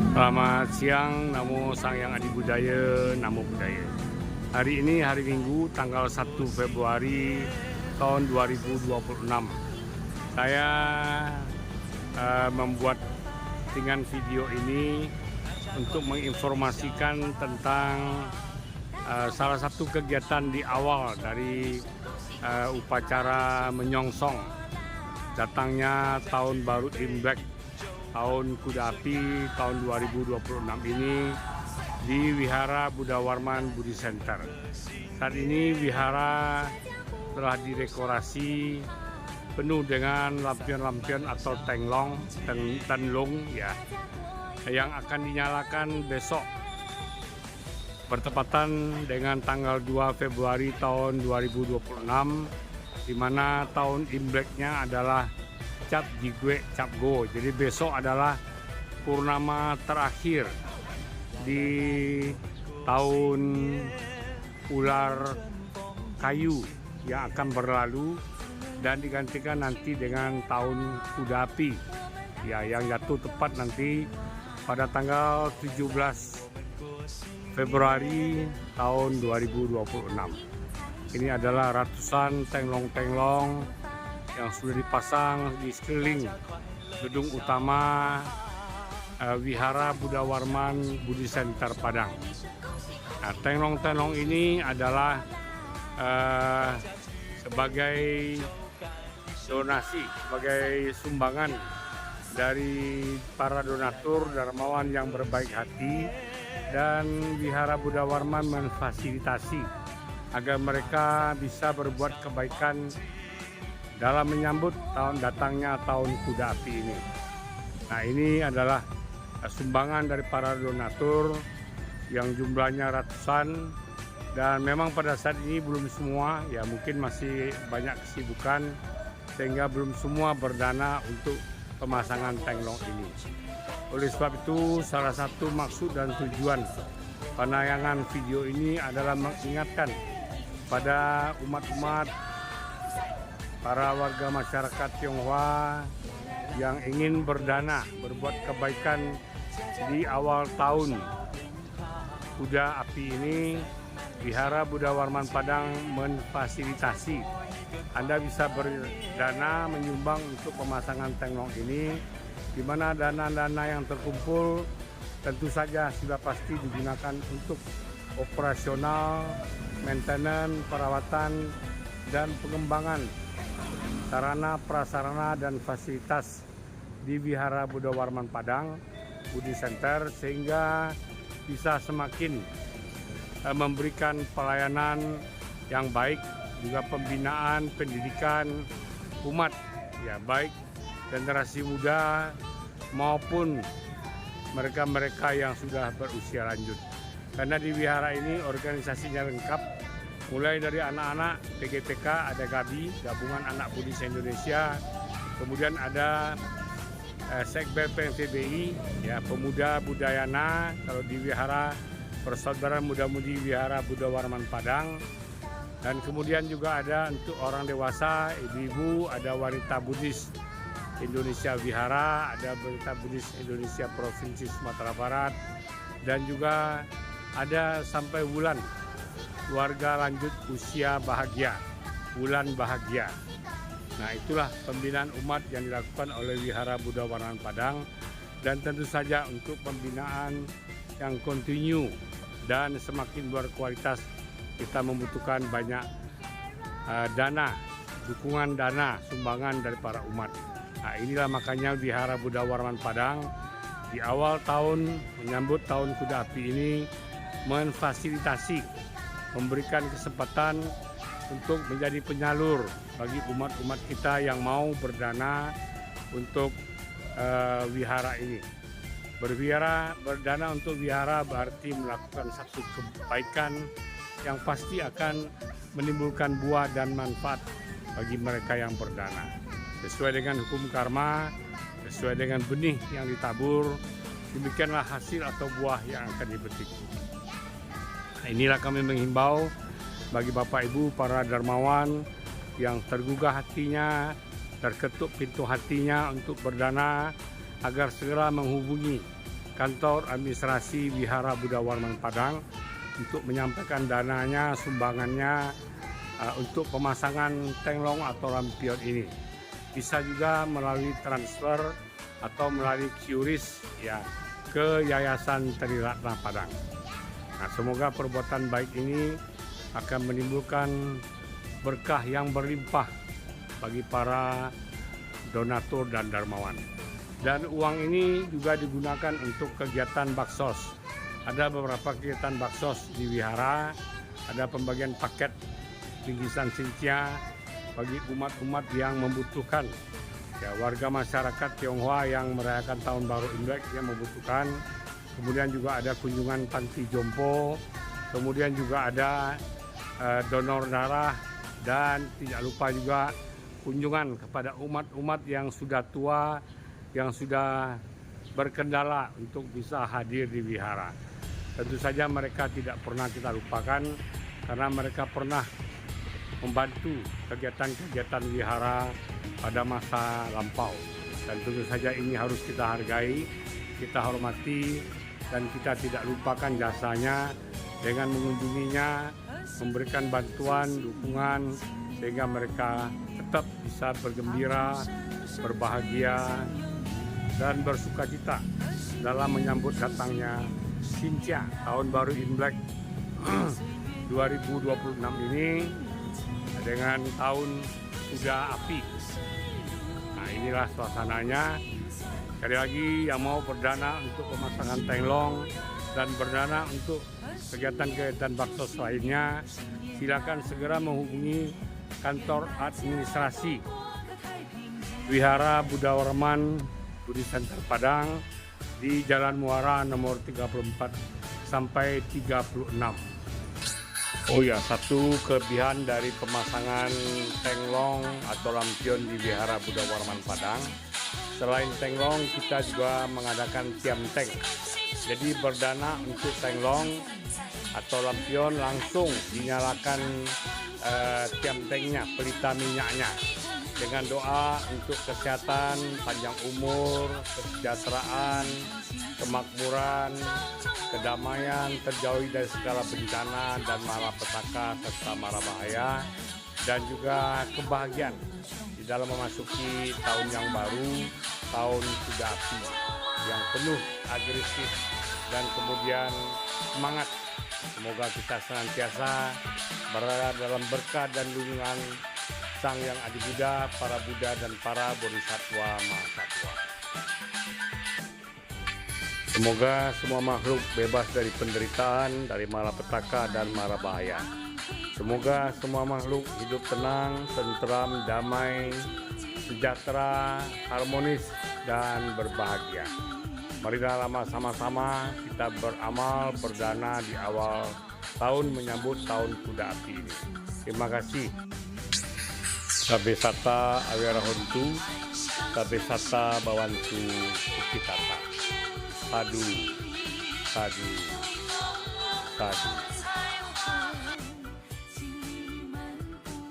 Selamat siang, Namo Sang Yang Adi Budaya, Namo Budaya. Hari ini hari Minggu tanggal 1 Februari tahun 2026. Saya membuat postingan video ini untuk menginformasikan tentang salah satu kegiatan di awal dari upacara menyongsong datangnya tahun baru Imlek tahun Kuda Api tahun 2026 ini di Wihara Buddha Warman Buddhist Center. Saat ini wihara telah didekorasi penuh dengan lampion-lampion atau tenlong ya, yang akan dinyalakan besok bertepatan dengan tanggal 2 Februari tahun 2026, di mana tahun Imleknya adalah Cap Jigwe Cap Go. Jadi besok adalah purnama terakhir di tahun ular kayu yang akan berlalu dan digantikan nanti dengan tahun Kuda Api ya, yang jatuh tepat nanti pada tanggal 17 Februari tahun 2026. Ini adalah ratusan tenglong-tenglong yang sudah dipasang di sekeliling gedung utama Wihara Buddha Warman Buddhist Center Padang. Nah, tenglong-tenglong ini adalah sebagai donasi, sebagai sumbangan dari para donatur dermawan yang berbaik hati, dan Wihara Buddha Warman memfasilitasi agar mereka bisa berbuat kebaikan dalam menyambut datangnya tahun Kuda Api ini. Nah, ini adalah sumbangan dari para donatur yang jumlahnya ratusan, dan memang pada saat ini belum semua, ya mungkin masih banyak kesibukan sehingga belum semua berdana untuk pemasangan tenglong ini. Oleh sebab itu, salah satu maksud dan tujuan penayangan video ini adalah mengingatkan pada umat-umat, para warga masyarakat Tionghoa yang ingin berdana, berbuat kebaikan di awal tahun Kuda Api ini. Wihara Buddha Warman Padang memfasilitasi Anda bisa berdana menyumbang untuk pemasangan tenglong ini, di mana dana-dana yang terkumpul tentu saja sudah pasti digunakan untuk operasional, maintenance, perawatan, dan pengembangan sarana, prasarana, dan fasilitas di Wihara Buddha Warman Padang Buddhist Center, sehingga bisa semakin memberikan pelayanan yang baik, juga pembinaan, pendidikan umat ya, baik generasi muda maupun mereka-mereka yang sudah berusia lanjut. Karena di wihara ini organisasinya lengkap, mulai dari anak-anak PGTK, ada GABI, Gabungan Anak Buddhis Indonesia, kemudian ada Sekbel PMPBI, ya, Pemuda Budayana, kalau di wihara Persaudaraan Muda-Mudi Wihara Buddha Warman Padang, dan kemudian juga ada untuk orang dewasa, ibu-ibu, ada Wanita Buddhis Indonesia Wihara, ada Wanita Buddhis Indonesia Provinsi Sumatera Barat, dan juga ada sampai Wulan Keluarga Lanjut Usia Bahagia, Wulan Bahagia. Nah, itulah pembinaan umat yang dilakukan oleh Wihara Buddha Warman Padang, dan tentu saja untuk pembinaan yang kontinu dan semakin berkualitas kita membutuhkan banyak dana, dukungan dana, sumbangan dari para umat. Nah, inilah makanya Wihara Buddha Warman Padang di awal tahun menyambut tahun Kuda Api ini memfasilitasi, memberikan kesempatan untuk menjadi penyalur bagi umat-umat kita yang mau berdana untuk wihara ini. Berdana untuk wihara berarti melakukan satu kebaikan yang pasti akan menimbulkan buah dan manfaat bagi mereka yang berdana. Sesuai dengan hukum karma, sesuai dengan benih yang ditabur, demikianlah hasil atau buah yang akan dipetik. Nah, inilah kami menghimbau bagi Bapak Ibu para dermawan yang tergugah hatinya terketuk pintu hatinya untuk berdana agar segera menghubungi kantor administrasi Wihara Buddha Warman Padang untuk menyampaikan dananya, sumbangannya untuk pemasangan tenglong atau lampion ini. Bisa juga melalui transfer atau melalui QRIS ya ke Yayasan Triratna Padang. Nah, semoga perbuatan baik ini akan menimbulkan berkah yang berlimpah bagi para donatur dan dermawan. Dan uang ini juga digunakan untuk kegiatan baksos. Ada beberapa kegiatan baksos di wihara, ada pembagian paket bingkisan sincia bagi umat-umat yang membutuhkan. Ya, warga masyarakat Tionghoa yang merayakan Tahun Baru Imlek yang membutuhkan. Kemudian juga ada kunjungan panti jompo, kemudian juga ada donor darah, dan tidak lupa juga kunjungan kepada umat-umat yang sudah tua, yang sudah berkendala untuk bisa hadir di wihara. Tentu saja mereka tidak pernah kita lupakan karena mereka pernah membantu kegiatan-kegiatan wihara pada masa lampau. Dan tentu saja ini harus kita hargai, kita hormati, dan kita tidak lupakan jasanya dengan mengunjunginya, memberikan bantuan, dukungan, sehingga mereka tetap bisa bergembira, berbahagia, dan bersukacita dalam menyambut datangnya Sincia Tahun Baru Imlek 2026 ini dengan tahun kuda api. Nah, inilah suasananya. Sekali lagi yang mau berdana untuk pemasangan tenglong dan berdana untuk kegiatan-kegiatan baksos lainnya, silakan segera menghubungi kantor administrasi Wihara Buddha Warman Budi Center Padang di Jalan Muara nomor 34 sampai 36. Oh ya, satu kelebihan dari pemasangan tenglong atau lampion di Wihara Buddha Warman Padang, selain tenglong kita juga mengadakan tiam teng. Jadi berdana untuk tenglong atau lampion langsung dinyalakan tiam tengnya, pelita minyaknya, dengan doa untuk kesehatan, panjang umur, kesejahteraan, kemakmuran, kedamaian, terjauhi dari segala bencana dan malapetaka serta mara bahaya, dan juga kebahagiaan di dalam memasuki tahun yang baru, tahun kuda api yang penuh agresif dan kemudian semangat. Semoga kita senantiasa berada dalam berkah dan lindungan Sang Yang Adi Buddha, para Buddha dan para Bodhisattva Mahasatwa. Semoga semua makhluk bebas dari penderitaan, dari malapetaka dan mara bahaya. Semoga semua makhluk hidup tenang, tentram, damai, sejahtera, harmonis, dan berbahagia. Marilah sama-sama kita beramal berdana di awal tahun menyambut tahun kuda api ini. Terima kasih. Sabesata Awirahontu, Sabesata Bawantu Sukitata. Sadu, sadu, sadu.